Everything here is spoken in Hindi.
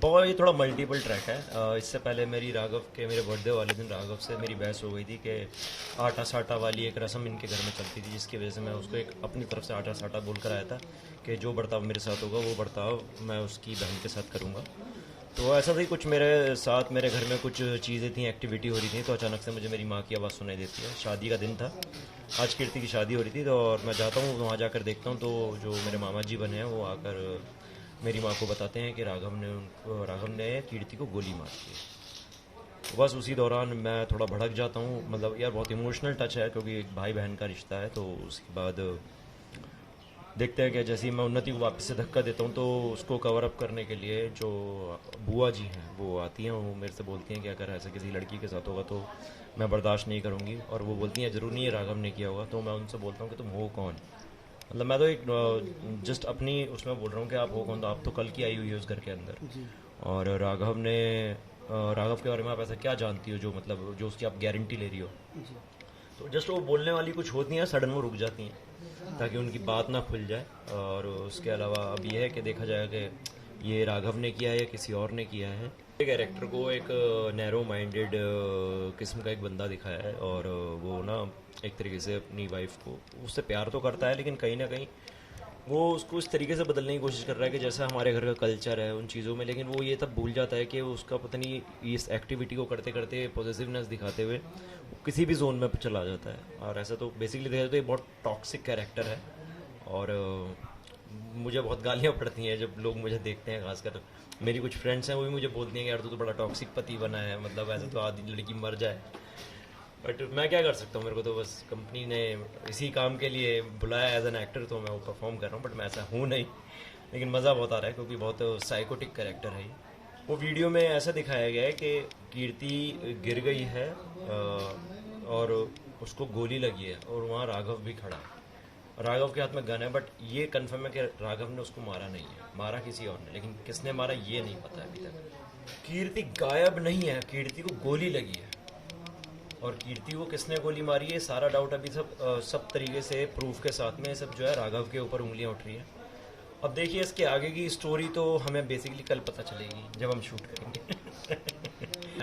बहुत ये थोड़ा मल्टीपल ट्रैक है। इससे पहले मेरी राघव के मेरे बर्थडे वाले दिन राघव से मेरी बहस हो गई थी कि आटा साटा वाली एक रस्म इनके घर में चलती थी, जिसकी वजह से मैं उसको एक अपनी तरफ से आटा साटा बोल कर आया था कि जो बर्ताव मेरे साथ होगा वो बर्ताव मैं उसकी बहन के साथ करूँगा। तो ऐसा था कुछ मेरे साथ मेरे घर में कुछ चीज़ें थी, एक्टिविटी हो रही थी, तो अचानक से मुझे मेरी माँ की आवाज़ सुनाई देती है। शादी का दिन था, आज कीर्ति की शादी हो रही थी, तो और मैं जाता हूँ वहाँ जाकर देखता हूँ तो जो मेरे मामा जी बने हैं वो आकर मेरी माँ को बताते हैं कि राघव ने कीर्ति को गोली मार दी। तो बस उसी दौरान मैं थोड़ा भड़क जाता हूँ, मतलब यार बहुत इमोशनल टच है क्योंकि एक भाई बहन का रिश्ता है। तो उसके बाद देखते हैं कि जैसे ही मैं उन्नति को वापस से धक्का देता हूँ तो उसको कवर अप करने के लिए जो बुआ जी हैं वो आती हैं, वो मेरे से बोलती हैं कि अगर ऐसा किसी लड़की के साथ होगा तो मैं बर्दाश्त नहीं करूँगी। और वो बोलती हैं ज़रूर नहीं है राघव ने किया होगा। तो मैं उनसे बोलता हूँ कि तुम हो कौन, मतलब मैं तो एक जस्ट अपनी उसमें बोल रहा हूँ कि आप हो कौन, तो आप तो कल की आई हुई है उस घर के अंदर। जी। और राघव के बारे में आप ऐसा क्या जानती हो जो मतलब जो उसकी आप गारंटी ले रही हो। जी। तो जस्ट वो बोलने वाली कुछ होती हैं, सडन वो रुक जाती हैं ताकि उनकी बात ना खुल जाए। और उसके अलावा अब यह है कि देखा जाएगा कि ये राघव ने किया है या किसी और ने किया है। कैरेक्टर को एक नैरो माइंडेड किस्म का एक बंदा दिखाया है, और वो ना एक तरीके से अपनी वाइफ को उससे प्यार तो करता है लेकिन कहीं ना कहीं वो उसको इस तरीके से बदलने की कोशिश कर रहा है कि जैसा हमारे घर का कल्चर है उन चीज़ों में। लेकिन वो ये तब भूल जाता है कि उसका पता नहीं इस एक्टिविटी को करते करते पॉजिटिवनेस दिखाते हुए वो किसी भी जोन में चला जाता है। और ऐसा तो बेसिकली देखा जाए तो ये बहुत टॉक्सिक कैरेक्टर है। और मुझे बहुत गालियाँ पड़ती हैं जब लोग मुझे देखते हैं, खासकर मेरी कुछ फ्रेंड्स हैं वो भी मुझे बोलती हैं कि यार तू तो बड़ा टॉक्सिक पति बना है, मतलब ऐसा तो आधी लड़की मर जाए। बट मैं क्या कर सकता हूँ, मेरे को तो बस कंपनी ने इसी काम के लिए बुलाया एज एन एक्टर, तो मैं वो परफॉर्म कर रहा हूँ। बट मैं ऐसा हूँ नहीं, लेकिन मज़ा बहुत आ रहा है क्योंकि बहुत साइकोटिक कैरेक्टर है ये। वो वीडियो में ऐसा दिखाया गया है कि कीर्ति गिर गई है और उसको गोली लगी है और वहाँ राघव भी खड़ा है। राघव के हाथ में गन है, बट ये कंफर्म है कि राघव ने उसको मारा नहीं है, मारा किसी और ने, लेकिन किसने मारा ये नहीं पता अभी तक। कीर्ति गायब नहीं है, कीर्ति को गोली लगी है, और कीर्ति को किसने गोली मारी है सारा डाउट अभी सब तरीके से प्रूफ के साथ में सब जो है राघव के ऊपर उंगलियां उठ रही हैं। अब देखिए इसके आगे की स्टोरी तो हमें बेसिकली कल पता चलेगी जब हम शूट करेंगे।